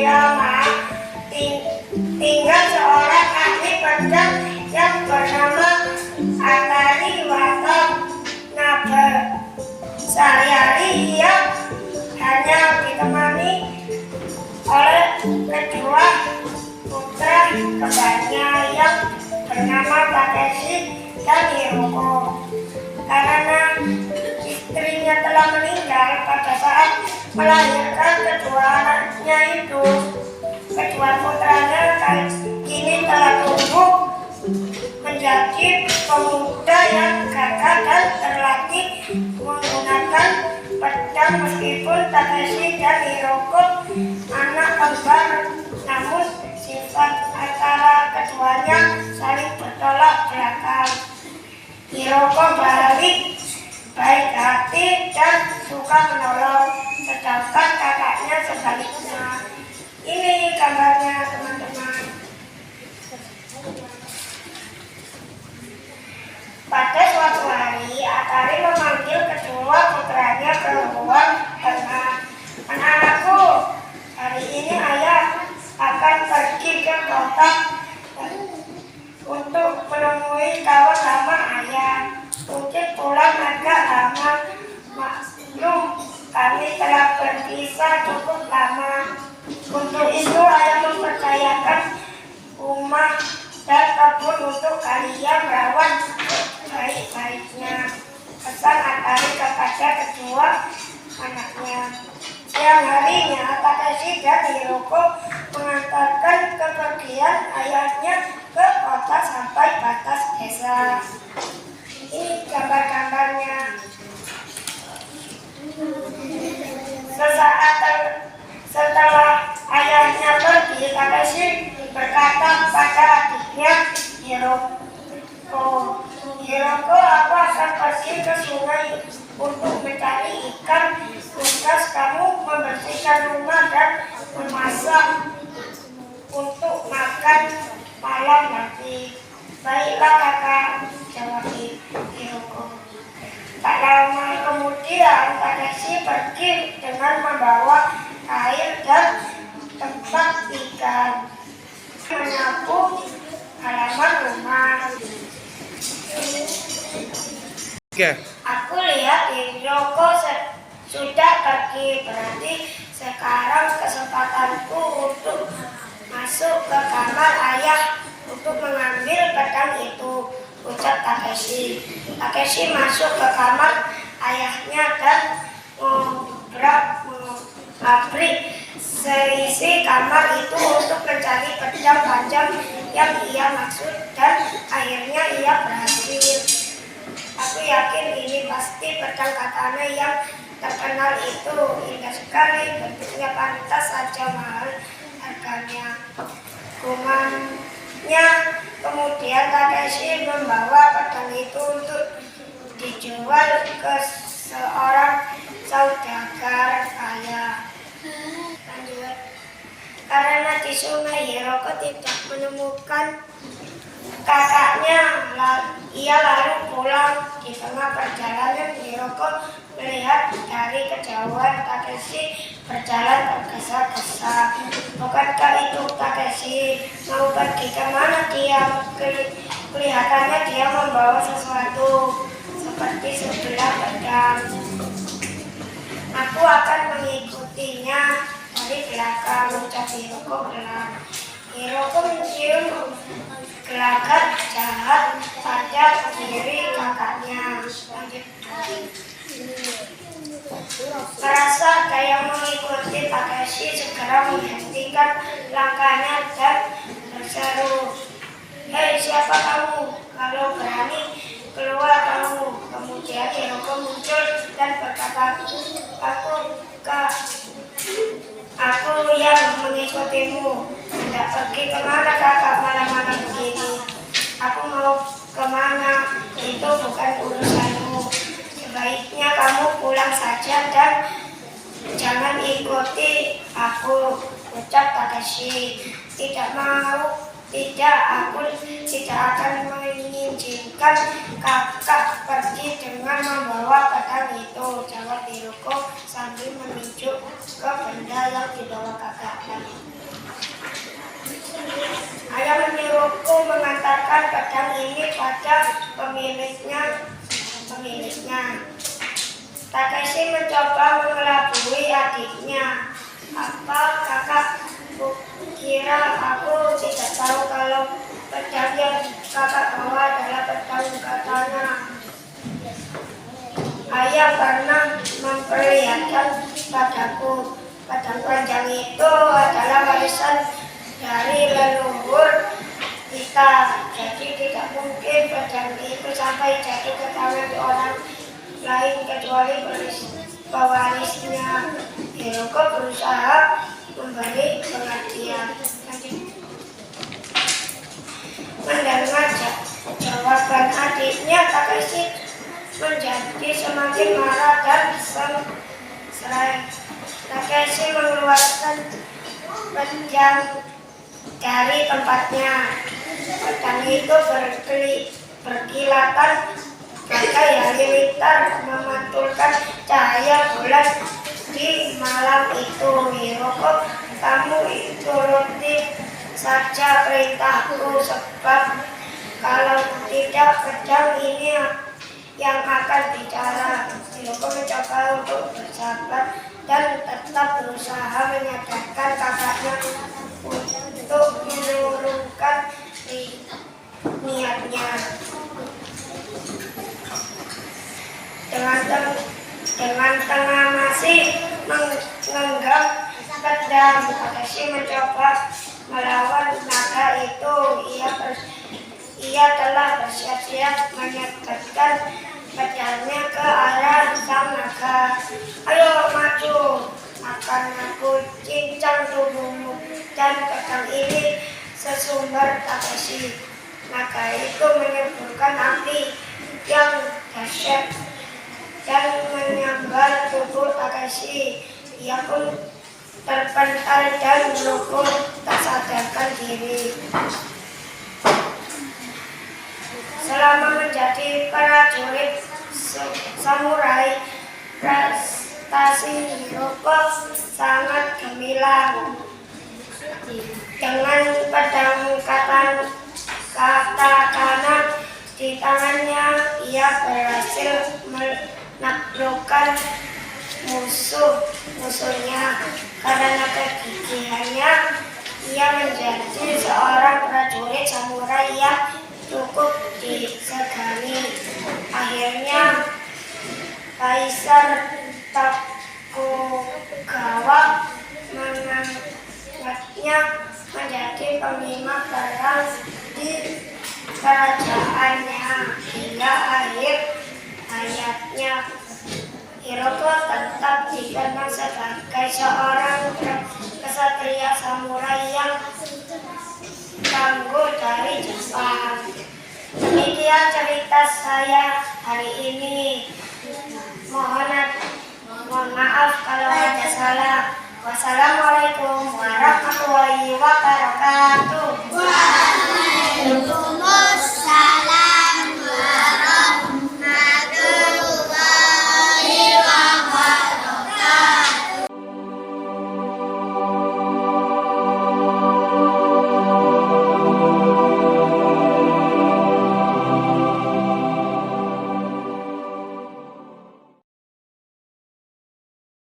lama tinggal seorang ahli pedang yang bernama Atari Watanabe. Sehari-hari ia hanya ditemani oleh kedua putra kembarnya yang bernama Takeshi dan Hiroko. Karena istrinya telah meninggal pada saat melahirkan kedua anaknya itu, kedua putranya kini telah tumbuh menjadi pemuda yang gagah dan terlatih menggunakan pedang. Meskipun Takeshi dan Hiroko anak kembar, namun sifat antara keduanya saling bertolak belakang. Hiroko baik hati dan suka menolong, sedangkan kakaknya sebaliknya. Ini gambarnya, teman-teman. Pada suatu hari, Atari memanggil kedua putranya keluar tengah. Anak-anakku, hari ini ayah akan pergi ke kota untuk menemui kawan lama ayah. Mungkin pulang agak lama, maklum kami telah berpisah cukup lama. Untuk itu ayah mempercayakan rumah dan kebun untuk kalian rawat baik-baiknya, pesan Atari kepada kedua anaknya. Siang harinya Takeshi dan Hiroko mengantarkan kepergian ayahnya ke kota sampai batas desa. Ini gambar-gambarnya. Sesaat setelah ayahnya pergi, Takeshi berkata pada adiknya Hiroko, aku akan pergi ke sungai untuk mencari ikan. Tugas kamu membersihkan rumah dan memasak untuk makan malam nanti. Baiklah kakak, jawab Hiroko. Tak lama kemudian Takeshi pergi dengan membawa air dan tempat ikan, menyapu halaman rumah. Aku lihat Hiroko sudah pergi, berarti sekarang kesempatanku untuk masuk ke kamar ayah untuk mengambil pedang itu, ucap Takeshi. Takeshi masuk ke kamar ayahnya dan mengabrik seisi kamar itu untuk mencari pedang panjang yang ia maksud, dan akhirnya ia berhasil. Aku yakin ini pasti pedang katana yang terkenal itu. Indah sekali, bentuknya pantas saja mahal harganya. Rumahnya kemudian Takeshi membawa pedang itu untuk dijual ke seorang saudagar kaya. Lanjut. Karena di sungai Hiroko tidak menemukan kakaknya, ia lalu pulang. Di tengah perjalanan Hiroko melihat dari kejauhan Takeshi berjalan tergesa-gesa. Bukankah itu Takeshi mau pergi kemana dia? Kelihatannya dia membawa sesuatu seperti sebilah pedang. Aku akan mengikutinya dari belakang, ucap Hiroko gelap. Hiroko mencium gelagat jahat pada diri kakaknya. Merasa ada yang mengikuti, Takeshi segera menghentikan langkahnya dan berseru, "Hei, siapa kamu? Kalau berani keluar kamu." Kemudian Hiroko muncul dan berkata, Aku yang mengikutimu. Tidak pergi kemana kakak malam-malam begini. Aku mau kemana itu bukan urusanmu. Sebaiknya kamu pulang saja dan jangan ikuti aku, ucap Takeshi. Tidak mau. Tidak, aku tidak akan mengizinkan kakak pergi dengan membawa pedang itu, jawab Hiroko sambil menunjuk ke benda yang dibawa kakaknya. pedang ini pada pemiliknya. Takeshi mencoba mengelabui adiknya. Apa kakak kira aku tidak tahu kalau pedang yang kakak bawa adalah pedang katana? Ayah pernah memperlihatkan padaku. Pedang panjang itu adalah warisan dari leluhur kita. Jadi tidak mungkin pedang itu sampai jatuh ke tangan orang lain kecuali pewarisnya. Hiroko berusaha memberi pengertian. Mendengar jawaban adiknya, Takeshi menjadi semakin marah dan serai. Takeshi mengeluarkan pedang dari tempatnya. Pedang itu berkilatan bagai halilintar memantulkan cahaya bulan di malam itu. Hiroko, kamu turuti saja perintahku, sebab kalau tidak pedang ini yang akan bicara. Hiroko mencoba untuk bersabar dan tetap berusaha menyadarkan kakaknya untuk menurunkan niatnya. Dengan tengah masih mengenggam pedang, Takeshi mencoba melawan naga itu. Ia telah bersiap-siap menyodorkan pedangnya ke arah sang naga. Ayo maju, akan aku cincang tubuhmu. Dan pedang ini sesumber Takeshi. Naga itu menyemburkan api yang dahsyat dan menyambar tubuh Takeshi. Ia pun terpental dan lumpuh tak sadarkan diri. Selama menjadi prajurit samurai, prestasi Hiroko sangat gemilang. Dengan pedang katakana di tangannya, ia berhasil menaklukkan musuhnya. Karena kegigihannya, ia menjadi seorang prajurit samurai yang cukup disegani. Akhirnya Kaisar Tokugawa mengangkatnya menjadi panglima perang di kerajaannya hingga akhir hayatnya. Hiroko tetap dikenal sebagai seorang kesatria samurai yang tangguh dari Jepang. Demikian cerita saya hari ini. Mohon maaf kalau ada salah. Wassalamualaikum warahmatullahi wabarakatuh.